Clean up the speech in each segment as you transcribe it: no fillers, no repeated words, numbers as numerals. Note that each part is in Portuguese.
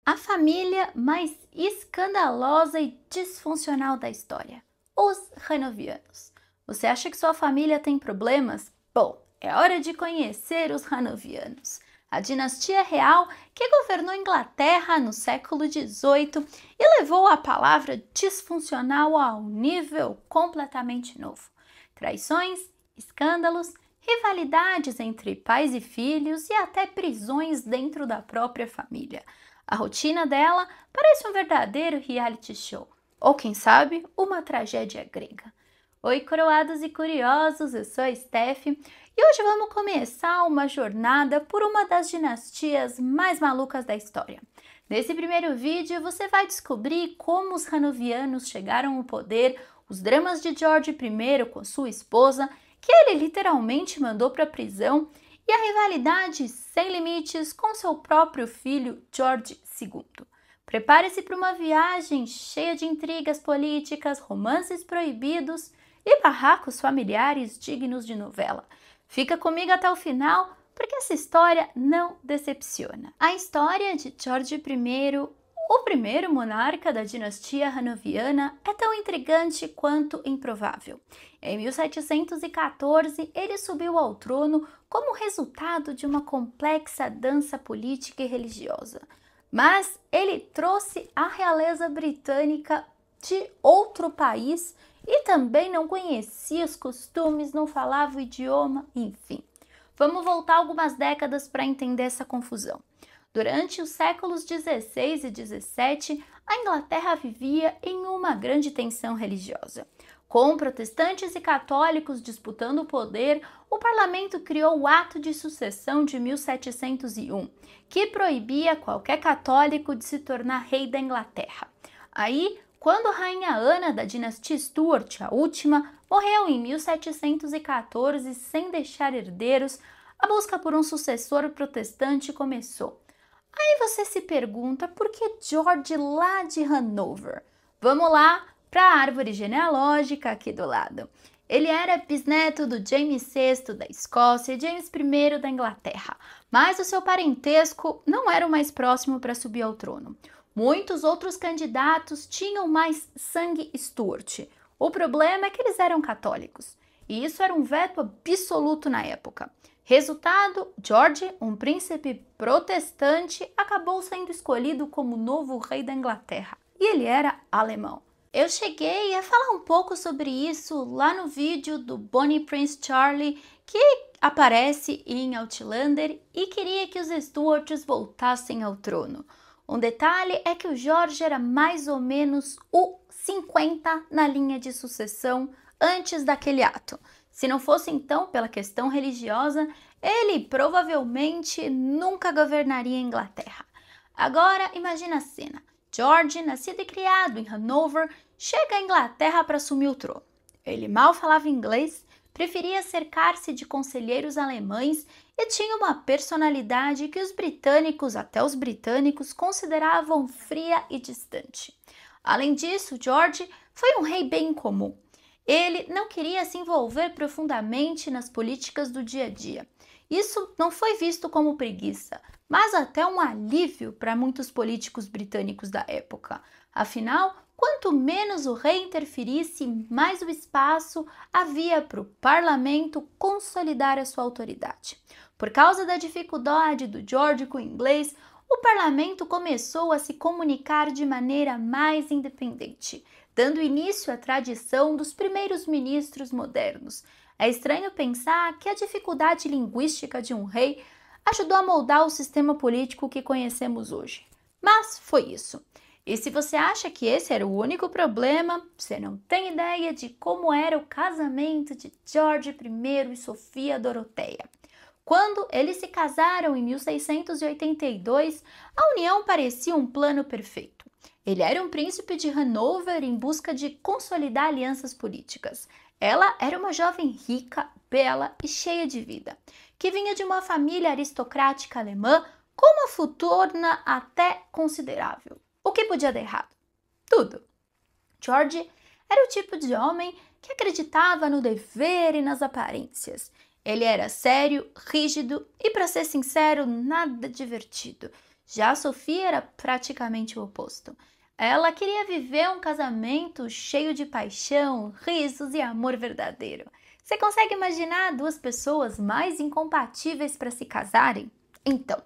A família mais escandalosa e disfuncional da história, os Hanovianos. Você acha que sua família tem problemas? Bom, é hora de conhecer os Hanovianos, a dinastia real que governou Inglaterra no século XVIII e levou a palavra disfuncional a um nível completamente novo. Traições, escândalos, rivalidades entre pais e filhos e até prisões dentro da própria família. A rotina dela parece um verdadeiro reality show, ou quem sabe, uma tragédia grega. Oi, coroados e curiosos, eu sou a Steph e hoje vamos começar uma jornada por uma das dinastias mais malucas da história. Nesse primeiro vídeo você vai descobrir como os Hanovianos chegaram ao poder, os dramas de George I com sua esposa, que ele literalmente mandou para a prisão, e a rivalidade sem limites com seu próprio filho George II. Prepare-se para uma viagem cheia de intrigas políticas, romances proibidos e barracos familiares dignos de novela. Fica comigo até o final, porque essa história não decepciona. A história de George I, o primeiro monarca da dinastia Hanoviana, é tão intrigante quanto improvável. Em 1714, ele subiu ao trono como resultado de uma complexa dança política e religiosa. Mas ele trouxe a realeza britânica de outro país e também não conhecia os costumes, não falava o idioma, enfim. Vamos voltar algumas décadas para entender essa confusão. Durante os séculos 16 e 17, a Inglaterra vivia em uma grande tensão religiosa. Com protestantes e católicos disputando o poder, o parlamento criou o Ato de Sucessão de 1701, que proibia qualquer católico de se tornar rei da Inglaterra. Aí, quando a rainha Ana da dinastia Stuart, a última, morreu em 1714 sem deixar herdeiros, a busca por um sucessor protestante começou. Aí você se pergunta por que George lá de Hanover? Vamos lá para a árvore genealógica aqui do lado. Ele era bisneto do James VI da Escócia e James I da Inglaterra, mas o seu parentesco não era o mais próximo para subir ao trono. Muitos outros candidatos tinham mais sangue Stuart. O problema é que eles eram católicos, e isso era um veto absoluto na época. Resultado, George, um príncipe protestante, acabou sendo escolhido como novo rei da Inglaterra, e ele era alemão. Eu cheguei a falar um pouco sobre isso lá no vídeo do Bonnie Prince Charlie, que aparece em Outlander e queria que os Stuarts voltassem ao trono. Um detalhe é que o George era mais ou menos o 50 na linha de sucessão antes daquele ato. Se não fosse então pela questão religiosa, ele provavelmente nunca governaria a Inglaterra. Agora imagina a cena. George, nascido e criado em Hanover, chega à Inglaterra para assumir o trono. Ele mal falava inglês, preferia cercar-se de conselheiros alemães e tinha uma personalidade que os britânicos, até os britânicos, consideravam fria e distante. Além disso, George foi um rei bem comum. Ele não queria se envolver profundamente nas políticas do dia a dia. Isso não foi visto como preguiça, mas até um alívio para muitos políticos britânicos da época. Afinal, quanto menos o rei interferisse, mais o espaço havia para o parlamento consolidar a sua autoridade. Por causa da dificuldade do George com o inglês, o parlamento começou a se comunicar de maneira mais independente, dando início à tradição dos primeiros ministros modernos. É estranho pensar que a dificuldade linguística de um rei ajudou a moldar o sistema político que conhecemos hoje. Mas foi isso. E se você acha que esse era o único problema, você não tem ideia de como era o casamento de George I e Sofia Doroteia. Quando eles se casaram em 1682, a união parecia um plano perfeito. Ele era um príncipe de Hanover em busca de consolidar alianças políticas. Ela era uma jovem rica, bela e cheia de vida, que vinha de uma família aristocrática alemã com uma fortuna até considerável. O que podia dar errado? Tudo. George era o tipo de homem que acreditava no dever e nas aparências. Ele era sério, rígido e, para ser sincero, nada divertido. Já a Sofia era praticamente o oposto. Ela queria viver um casamento cheio de paixão, risos e amor verdadeiro. Você consegue imaginar duas pessoas mais incompatíveis para se casarem? Então,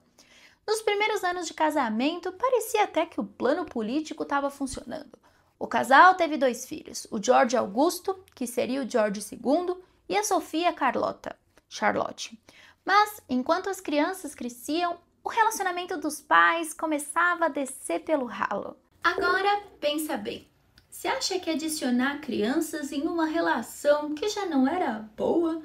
nos primeiros anos de casamento, parecia até que o plano político estava funcionando. O casal teve 2 filhos, o George Augusto, que seria o George II, e a Sofia Carlota, Charlotte. Mas, enquanto as crianças cresciam, o relacionamento dos pais começava a descer pelo ralo. Agora, pensa bem. Você acha que adicionar crianças em uma relação que já não era boa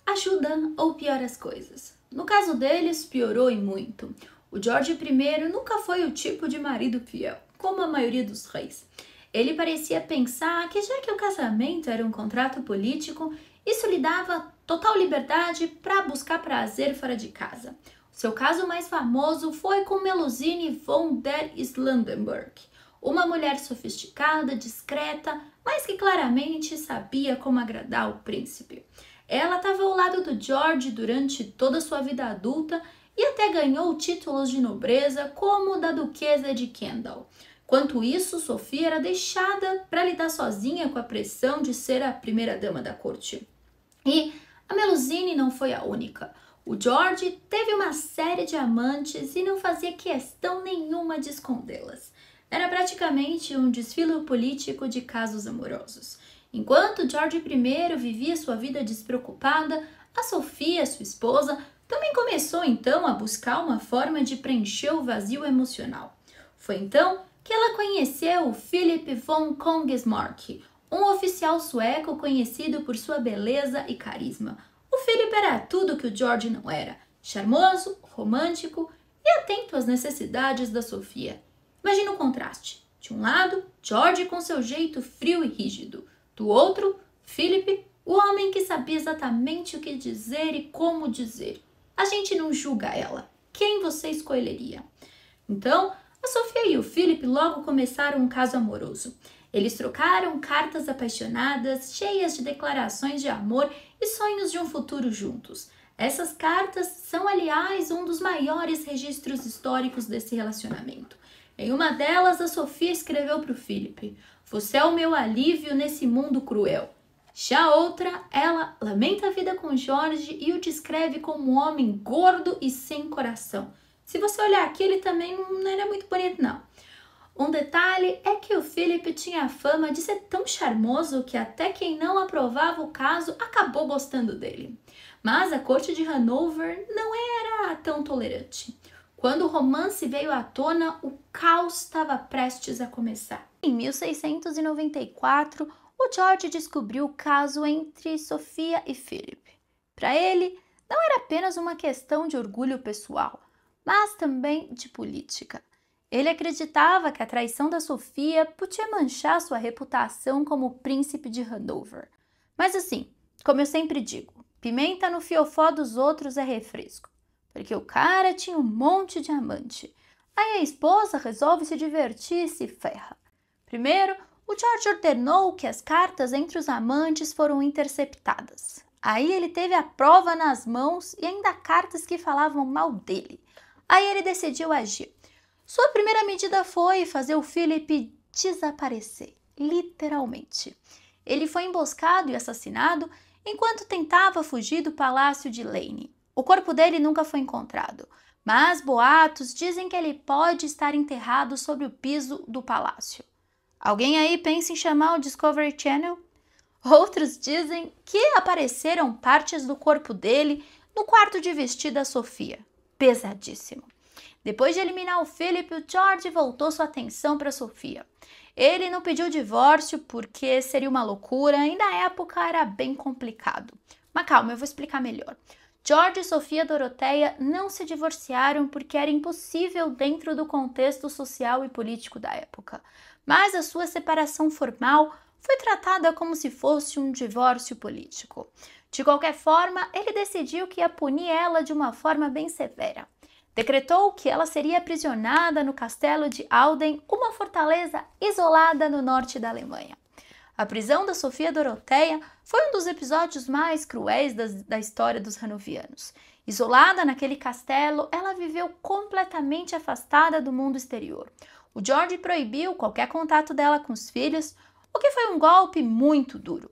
ajuda ou piora as coisas? No caso deles, piorou e muito. O George I nunca foi o tipo de marido fiel, como a maioria dos reis. Ele parecia pensar que já que o casamento era um contrato político, isso lhe dava total liberdade para buscar prazer fora de casa. O seu caso mais famoso foi com Melusine von der Slandenberg, uma mulher sofisticada, discreta, mas que claramente sabia como agradar o príncipe. Ela estava ao lado do George durante toda a sua vida adulta e até ganhou títulos de nobreza, como o da Duquesa de Kendal. Quanto isso, Sofia era deixada para lidar sozinha com a pressão de ser a primeira-dama da corte. E a Melusine não foi a única. O George teve uma série de amantes e não fazia questão nenhuma de escondê-las. Era praticamente um desfile político de casos amorosos. Enquanto George I vivia sua vida despreocupada, a Sofia, sua esposa, também começou então a buscar uma forma de preencher o vazio emocional. Foi então que ela conheceu Philip von Kongsmark, um oficial sueco conhecido por sua beleza e carisma. O Philip era tudo que o George não era: charmoso, romântico e atento às necessidades da Sofia. Imagina o contraste. De um lado, George com seu jeito frio e rígido. Do outro, Philip, o homem que sabia exatamente o que dizer e como dizer. A gente não julga ela. Quem você escolheria? Então, a Sofia e o Philip logo começaram um caso amoroso. Eles trocaram cartas apaixonadas, cheias de declarações de amor e sonhos de um futuro juntos. Essas cartas são, aliás, um dos maiores registros históricos desse relacionamento. Em uma delas, a Sofia escreveu para o Philip: "Você é o meu alívio nesse mundo cruel." Já a outra, ela lamenta a vida com Jorge e o descreve como um homem gordo e sem coração. Se você olhar aqui, ele também não era muito bonito, não. Um detalhe é que o Philip tinha a fama de ser tão charmoso que até quem não aprovava o caso acabou gostando dele. Mas a corte de Hanover não era tão tolerante. Quando o romance veio à tona, o caos estava prestes a começar. Em 1694, o George descobriu o caso entre Sofia e Philip. Para ele, não era apenas uma questão de orgulho pessoal, mas também de política. Ele acreditava que a traição da Sofia podia manchar sua reputação como príncipe de Hanover. Mas assim, como eu sempre digo, pimenta no fiofó dos outros é refresco. Porque o cara tinha um monte de amante. Aí a esposa resolve se divertir e se ferra. Primeiro, o George ordenou que as cartas entre os amantes foram interceptadas. Aí ele teve a prova nas mãos e ainda cartas que falavam mal dele. Aí ele decidiu agir. Sua primeira medida foi fazer o Philip desaparecer, literalmente. Ele foi emboscado e assassinado enquanto tentava fugir do palácio de Lane. O corpo dele nunca foi encontrado, mas boatos dizem que ele pode estar enterrado sobre o piso do palácio. Alguém aí pensa em chamar o Discovery Channel? Outros dizem que apareceram partes do corpo dele no quarto de vestir da Sofia. Pesadíssimo. Depois de eliminar o Philip, o George voltou sua atenção para Sofia. Ele não pediu divórcio porque seria uma loucura e na época era bem complicado. Mas calma, eu vou explicar melhor. George e Sofia Doroteia não se divorciaram porque era impossível dentro do contexto social e político da época. Mas a sua separação formal foi tratada como se fosse um divórcio político. De qualquer forma, ele decidiu que ia punir ela de uma forma bem severa. Decretou que ela seria aprisionada no castelo de Auden, uma fortaleza isolada no norte da Alemanha. A prisão da Sofia Doroteia foi um dos episódios mais cruéis da história dos hanovianos. Isolada naquele castelo, ela viveu completamente afastada do mundo exterior. O George proibiu qualquer contato dela com os filhos, o que foi um golpe muito duro.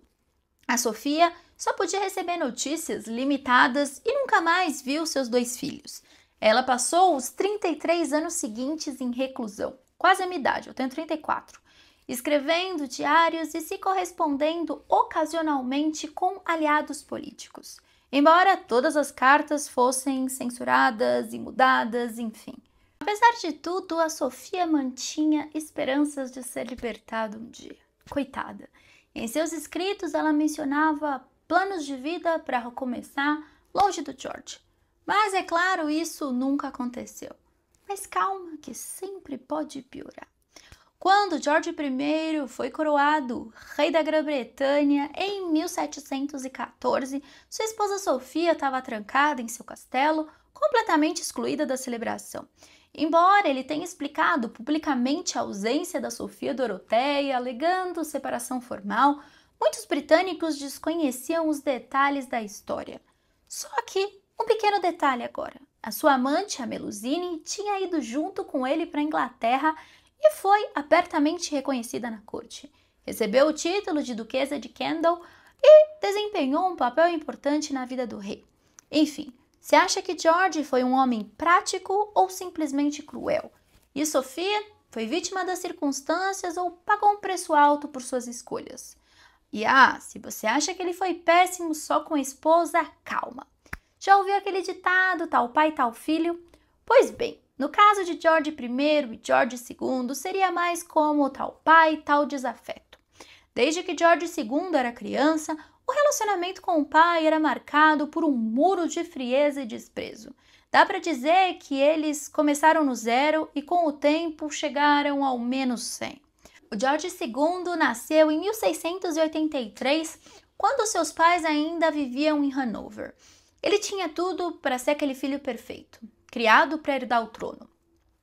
A Sofia só podia receber notícias limitadas e nunca mais viu seus 2 filhos. Ela passou os 33 anos seguintes em reclusão, quase a minha idade, eu tenho 34, escrevendo diários e se correspondendo ocasionalmente com aliados políticos, embora todas as cartas fossem censuradas e mudadas, enfim. Apesar de tudo, a Sofia mantinha esperanças de ser libertada um dia. Coitada! Em seus escritos, ela mencionava planos de vida para recomeçar longe do George. Mas, é claro, isso nunca aconteceu. Mas calma, que sempre pode piorar. Quando George I foi coroado rei da Grã-Bretanha em 1714, sua esposa Sofia estava trancada em seu castelo, completamente excluída da celebração. Embora ele tenha explicado publicamente a ausência da Sofia Doroteia, alegando separação formal, muitos britânicos desconheciam os detalhes da história. Só que, um pequeno detalhe agora. A sua amante, a Melusine, tinha ido junto com ele para a Inglaterra e foi abertamente reconhecida na corte. Recebeu o título de Duquesa de Kendal e desempenhou um papel importante na vida do rei. Enfim, você acha que George foi um homem prático ou simplesmente cruel? E Sofia foi vítima das circunstâncias ou pagou um preço alto por suas escolhas? E se você acha que ele foi péssimo só com a esposa, calma. Já ouviu aquele ditado, tal pai, tal filho? Pois bem, no caso de George I e George II, seria mais como tal pai, tal desafeto. Desde que George II era criança, o relacionamento com o pai era marcado por um muro de frieza e desprezo. Dá para dizer que eles começaram no 0 e com o tempo chegaram ao menos 100. O George II nasceu em 1683, quando seus pais ainda viviam em Hanover. Ele tinha tudo para ser aquele filho perfeito, criado para herdar o trono.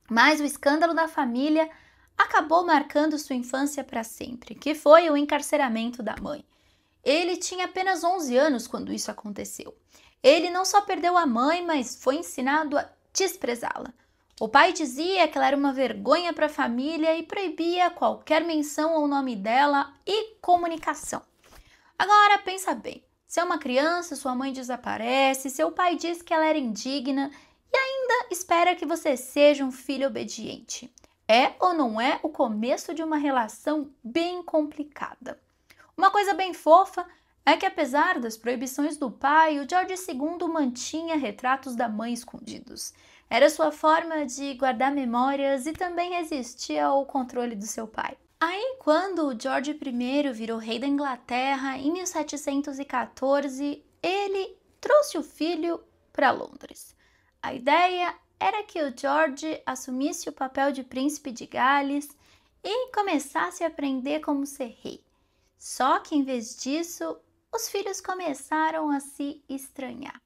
Mas o escândalo da família acabou marcando sua infância para sempre, que foi o encarceramento da mãe. Ele tinha apenas 11 anos quando isso aconteceu. Ele não só perdeu a mãe, mas foi ensinado a desprezá-la. O pai dizia que ela era uma vergonha para a família e proibia qualquer menção ao nome dela e comunicação. Agora pensa bem, se é uma criança, sua mãe desaparece, seu pai diz que ela era indigna e ainda espera que você seja um filho obediente. É ou não é o começo de uma relação bem complicada? Uma coisa bem fofa é que, apesar das proibições do pai, o George II mantinha retratos da mãe escondidos. Era sua forma de guardar memórias e também resistir ao controle do seu pai. Aí, quando o George I virou rei da Inglaterra em 1714, ele trouxe o filho para Londres. A ideia era que o George assumisse o papel de príncipe de Gales e começasse a aprender como ser rei. Só que, em vez disso, os filhos começaram a se estranhar.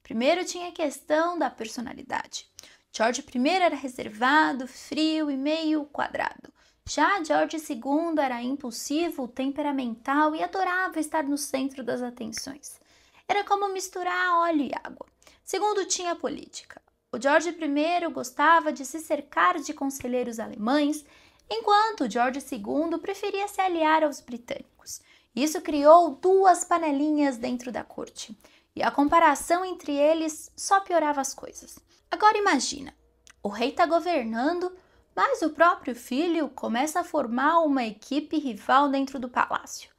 Primeiro tinha a questão da personalidade. George I era reservado, frio e meio quadrado. Já George II era impulsivo, temperamental e adorava estar no centro das atenções. Era como misturar óleo e água. Segundo, tinha a política. O George I gostava de se cercar de conselheiros alemães, enquanto George II preferia se aliar aos britânicos. Isso criou 2 panelinhas dentro da corte, e a comparação entre eles só piorava as coisas. Agora imagina, o rei está governando, mas o próprio filho começa a formar uma equipe rival dentro do palácio.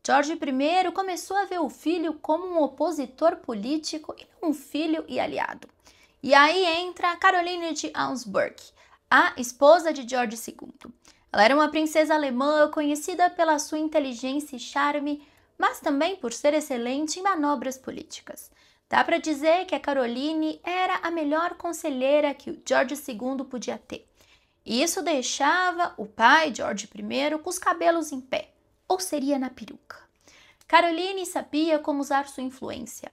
George I começou a ver o filho como um opositor político e não um filho e aliado. E aí entra Caroline de Augsburg, a esposa de George II. Ela era uma princesa alemã conhecida pela sua inteligência e charme, mas também por ser excelente em manobras políticas. Dá para dizer que a Caroline era a melhor conselheira que o George II podia ter. E isso deixava o pai, George I, com os cabelos em pé, ou seria na peruca. Caroline sabia como usar sua influência.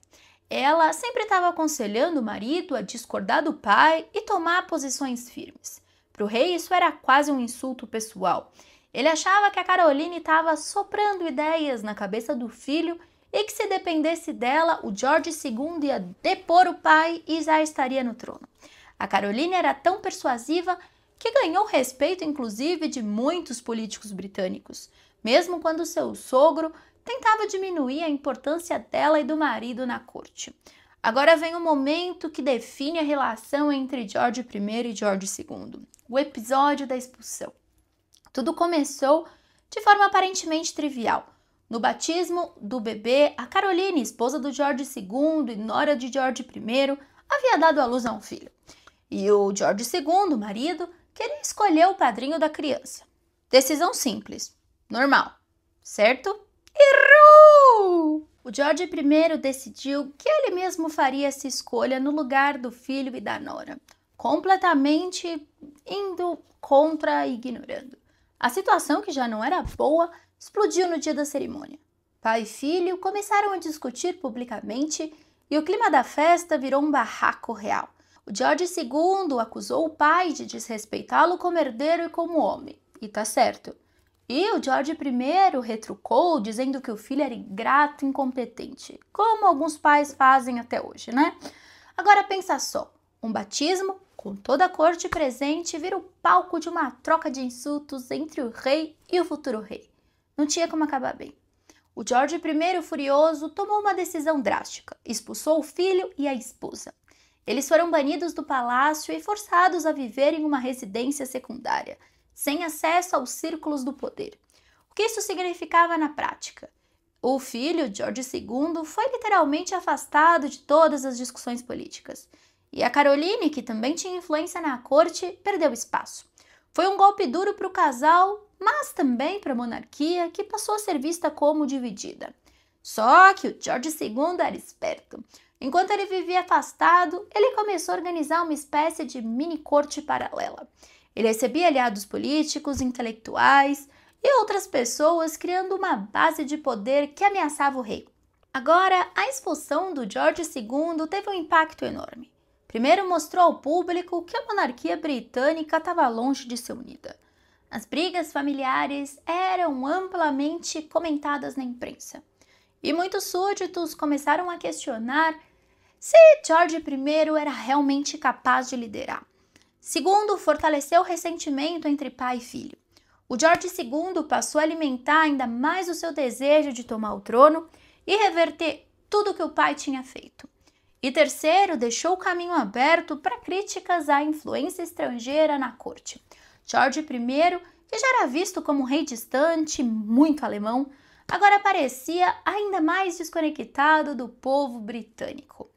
Ela sempre estava aconselhando o marido a discordar do pai e tomar posições firmes. Para o rei isso era quase um insulto pessoal. Ele achava que a Caroline estava soprando ideias na cabeça do filho e que se dependesse dela, o George II ia depor o pai e já estaria no trono. A Caroline era tão persuasiva que ganhou respeito inclusive de muitos políticos britânicos, mesmo quando seu sogro tentava diminuir a importância dela e do marido na corte. Agora vem o momento que define a relação entre George I e George II, o episódio da expulsão. Tudo começou de forma aparentemente trivial. No batismo do bebê, a Caroline, esposa do George II e nora de George I, havia dado à luz a um filho. E o George II, o marido, queria escolher o padrinho da criança. Decisão simples, normal, certo? Errou! O George I decidiu que ele mesmo faria essa escolha no lugar do filho e da nora, completamente indo contra e ignorando. A situação, que já não era boa, explodiu no dia da cerimônia. Pai e filho começaram a discutir publicamente e o clima da festa virou um barraco real. O George II acusou o pai de desrespeitá-lo como herdeiro e como homem, e tá certo. E o George I retrucou, dizendo que o filho era ingrato e incompetente, como alguns pais fazem até hoje, né? Agora pensa só, um batismo com toda a corte presente vira o palco de uma troca de insultos entre o rei e o futuro rei. Não tinha como acabar bem. O George I, furioso, tomou uma decisão drástica, expulsou o filho e a esposa. Eles foram banidos do palácio e forçados a viver em uma residência secundária, sem acesso aos círculos do poder. O que isso significava na prática? O filho, George II, foi literalmente afastado de todas as discussões políticas. E a Caroline, que também tinha influência na corte, perdeu espaço. Foi um golpe duro para o casal, mas também para a monarquia, que passou a ser vista como dividida. Só que o George II era esperto. Enquanto ele vivia afastado, ele começou a organizar uma espécie de mini-corte paralela. Ele recebia aliados políticos, intelectuais e outras pessoas, criando uma base de poder que ameaçava o rei. Agora, a expulsão do George II teve um impacto enorme. Primeiro, mostrou ao público que a monarquia britânica estava longe de ser unida. As brigas familiares eram amplamente comentadas na imprensa. E muitos súditos começaram a questionar se George I era realmente capaz de liderar. Segundo, fortaleceu o ressentimento entre pai e filho. O George II passou a alimentar ainda mais o seu desejo de tomar o trono e reverter tudo o que o pai tinha feito. E terceiro, deixou o caminho aberto para críticas à influência estrangeira na corte. George I, que já era visto como um rei distante, muito alemão, agora parecia ainda mais desconectado do povo britânico.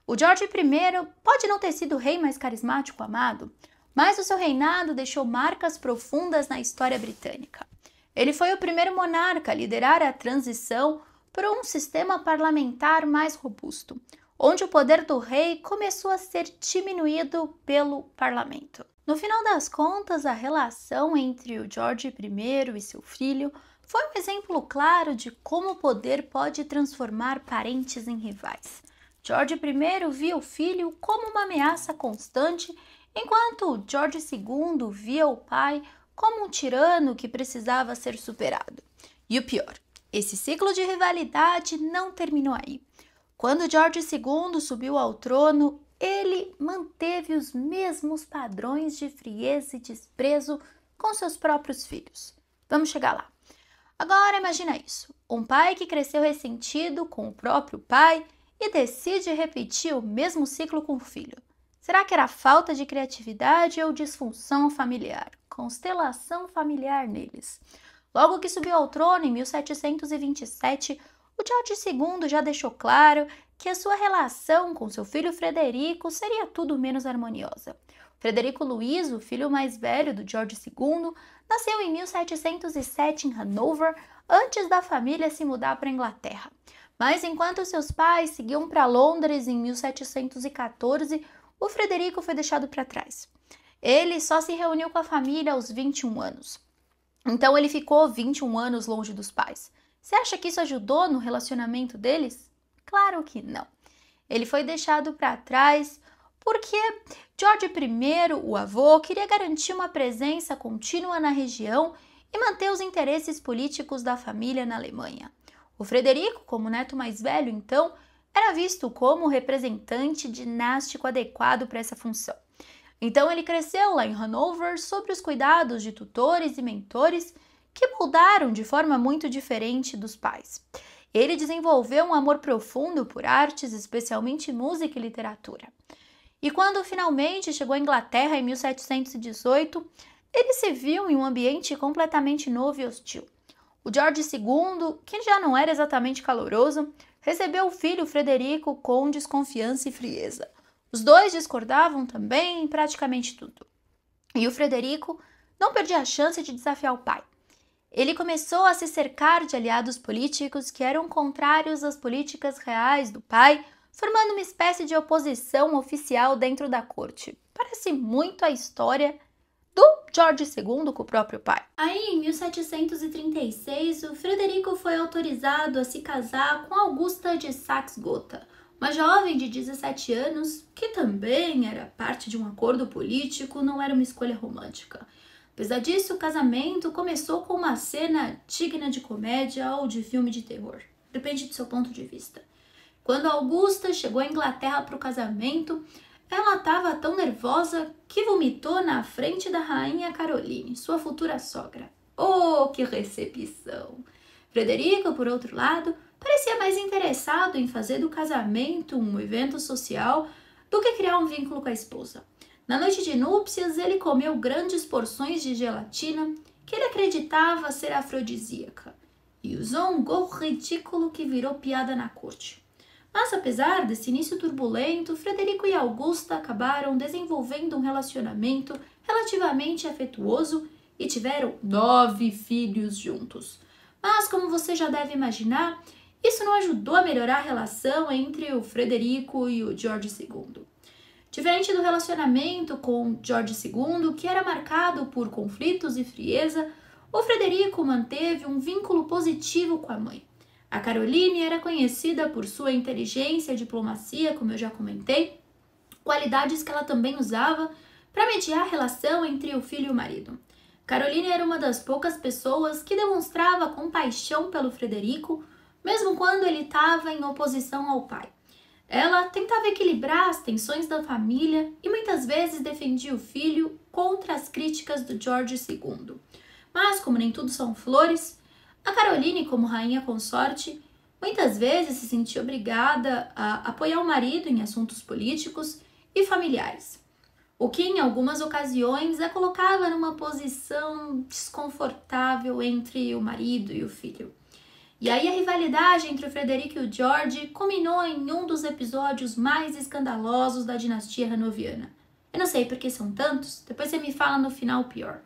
O George I pode não ter sido o rei mais carismático amado, mas o seu reinado deixou marcas profundas na história britânica. Ele foi o primeiro monarca a liderar a transição para um sistema parlamentar mais robusto, onde o poder do rei começou a ser diminuído pelo parlamento. No final das contas, a relação entre o George I e seu filho foi um exemplo claro de como o poder pode transformar parentes em rivais. George I via o filho como uma ameaça constante, enquanto George II via o pai como um tirano que precisava ser superado. E o pior, esse ciclo de rivalidade não terminou aí. Quando George II subiu ao trono, ele manteve os mesmos padrões de frieza e desprezo com seus próprios filhos. Vamos chegar lá. Agora imagina isso, um pai que cresceu ressentido com o próprio pai e decide repetir o mesmo ciclo com o filho. Será que era falta de criatividade ou disfunção familiar? Constelação familiar neles. Logo que subiu ao trono em 1727, o George II já deixou claro que a sua relação com seu filho Frederico seria tudo menos harmoniosa. Frederico Luís, o filho mais velho do George II, nasceu em 1707 em Hanover, antes da família se mudar para a Inglaterra. Mas enquanto seus pais seguiam para Londres em 1714, o Frederico foi deixado para trás. Ele só se reuniu com a família aos 21 anos. Então ele ficou 21 anos longe dos pais. Você acha que isso ajudou no relacionamento deles? Claro que não. Ele foi deixado para trás porque George I, o avô, queria garantir uma presença contínua na região e manter os interesses políticos da família na Alemanha. O Frederico, como neto mais velho, então, era visto como o representante dinástico adequado para essa função. Então ele cresceu lá em Hanover sob os cuidados de tutores e mentores que moldaram de forma muito diferente dos pais. Ele desenvolveu um amor profundo por artes, especialmente música e literatura. E quando finalmente chegou à Inglaterra em 1718, ele se viu em um ambiente completamente novo e hostil. O George II, que já não era exatamente caloroso, recebeu o filho Frederico com desconfiança e frieza. Os dois discordavam também em praticamente tudo. E o Frederico não perdia a chance de desafiar o pai. Ele começou a se cercar de aliados políticos que eram contrários às políticas reais do pai, formando uma espécie de oposição oficial dentro da corte. Parece muito a história do George II com o próprio pai. Aí, em 1736, o Frederico foi autorizado a se casar com Augusta de Saxe-Gotha, uma jovem de 17 anos que também era parte de um acordo político, não era uma escolha romântica. Apesar disso, o casamento começou com uma cena digna de comédia ou de filme de terror. Depende do seu ponto de vista. Quando Augusta chegou à Inglaterra para o casamento, ela estava tão nervosa que vomitou na frente da rainha Caroline, sua futura sogra. Oh, que recepção! Frederico, por outro lado, parecia mais interessado em fazer do casamento um evento social do que criar um vínculo com a esposa. Na noite de núpcias, ele comeu grandes porções de gelatina que ele acreditava ser afrodisíaca e usou um gorro ridículo que virou piada na corte. Mas apesar desse início turbulento, Frederico e Augusta acabaram desenvolvendo um relacionamento relativamente afetuoso e tiveram 9 filhos juntos. Mas, como você já deve imaginar, isso não ajudou a melhorar a relação entre o Frederico e o George II. Diferente do relacionamento com George II, que era marcado por conflitos e frieza, o Frederico manteve um vínculo positivo com a mãe. A Caroline era conhecida por sua inteligência e diplomacia, como eu já comentei, qualidades que ela também usava para mediar a relação entre o filho e o marido. Caroline era uma das poucas pessoas que demonstrava compaixão pelo Frederico, mesmo quando ele estava em oposição ao pai. Ela tentava equilibrar as tensões da família e muitas vezes defendia o filho contra as críticas do George II. Mas, como nem tudo são flores, a Caroline, como rainha consorte, muitas vezes se sentia obrigada a apoiar o marido em assuntos políticos e familiares, o que em algumas ocasiões a colocava numa posição desconfortável entre o marido e o filho. E aí a rivalidade entre o Frederico e o George culminou em um dos episódios mais escandalosos da dinastia hanoviana. Eu não sei porque são tantos, depois você me fala no final o pior.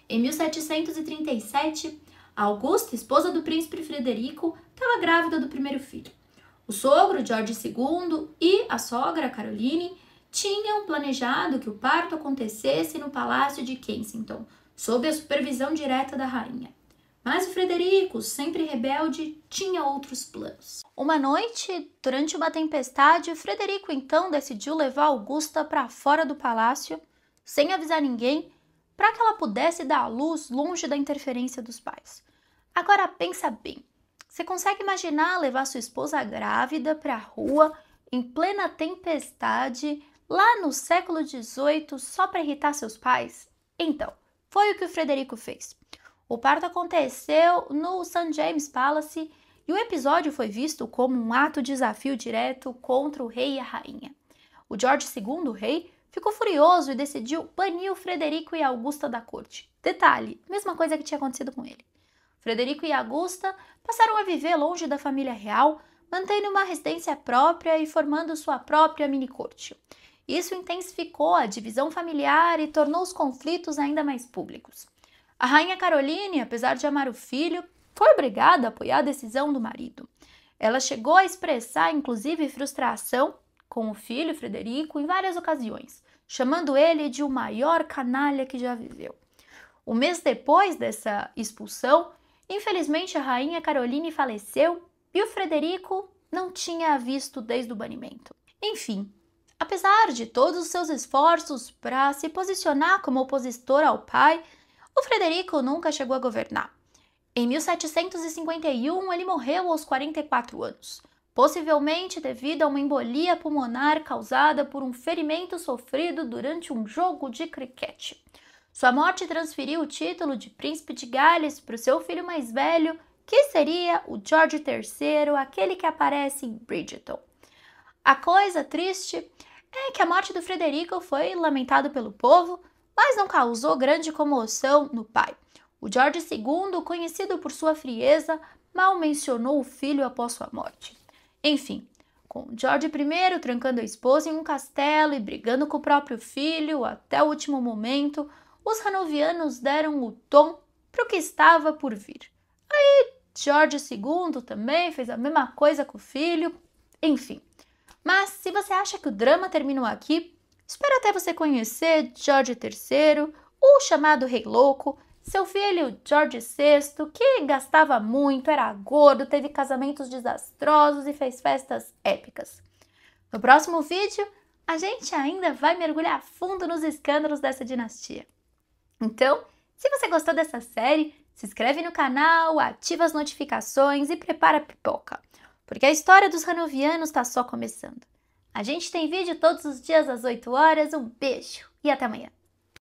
Em 1737, a Augusta, esposa do príncipe Frederico, estava grávida do primeiro filho. O sogro, George II, e a sogra, Caroline, tinham planejado que o parto acontecesse no Palácio de Kensington, sob a supervisão direta da rainha. Mas o Frederico, sempre rebelde, tinha outros planos. Uma noite, durante uma tempestade, Frederico então decidiu levar Augusta para fora do palácio, sem avisar ninguém, para que ela pudesse dar à luz longe da interferência dos pais. Agora pensa bem, você consegue imaginar levar sua esposa grávida para a rua, em plena tempestade, lá no século XVIII, só para irritar seus pais? Então, foi o que o Frederico fez. O parto aconteceu no St. James Palace e o episódio foi visto como um ato de desafio direto contra o rei e a rainha. O George II, o rei, ficou furioso e decidiu banir o Frederico e a Augusta da corte. Detalhe, mesma coisa que tinha acontecido com ele. Frederico e Augusta passaram a viver longe da família real, mantendo uma residência própria e formando sua própria mini-corte. Isso intensificou a divisão familiar e tornou os conflitos ainda mais públicos. A rainha Caroline, apesar de amar o filho, foi obrigada a apoiar a decisão do marido. Ela chegou a expressar, inclusive, frustração com o filho Frederico em várias ocasiões, chamando ele de o maior canalha que já viveu. Um mês depois dessa expulsão, infelizmente a rainha Caroline faleceu e o Frederico não tinha a visto desde o banimento. Enfim, apesar de todos os seus esforços para se posicionar como opositor ao pai, o Frederico nunca chegou a governar. Em 1751, ele morreu aos 44 anos, possivelmente devido a uma embolia pulmonar causada por um ferimento sofrido durante um jogo de criquete. Sua morte transferiu o título de Príncipe de Gales para o seu filho mais velho, que seria o George III, aquele que aparece em Bridgerton. A coisa triste é que a morte do Frederico foi lamentada pelo povo, mas não causou grande comoção no pai. O George II, conhecido por sua frieza, mal mencionou o filho após sua morte. Enfim, com George I trancando a esposa em um castelo e brigando com o próprio filho até o último momento, os Hanovianos deram o tom para o que estava por vir. Aí George II também fez a mesma coisa com o filho, enfim. Mas se você acha que o drama terminou aqui, espera até você conhecer George III, o chamado Rei Louco, seu filho George VI, que gastava muito, era gordo, teve casamentos desastrosos e fez festas épicas. No próximo vídeo, a gente ainda vai mergulhar fundo nos escândalos dessa dinastia. Então, se você gostou dessa série, se inscreve no canal, ativa as notificações e prepara a pipoca, porque a história dos Hanovianos está só começando. A gente tem vídeo todos os dias às 8 horas, um beijo e até amanhã!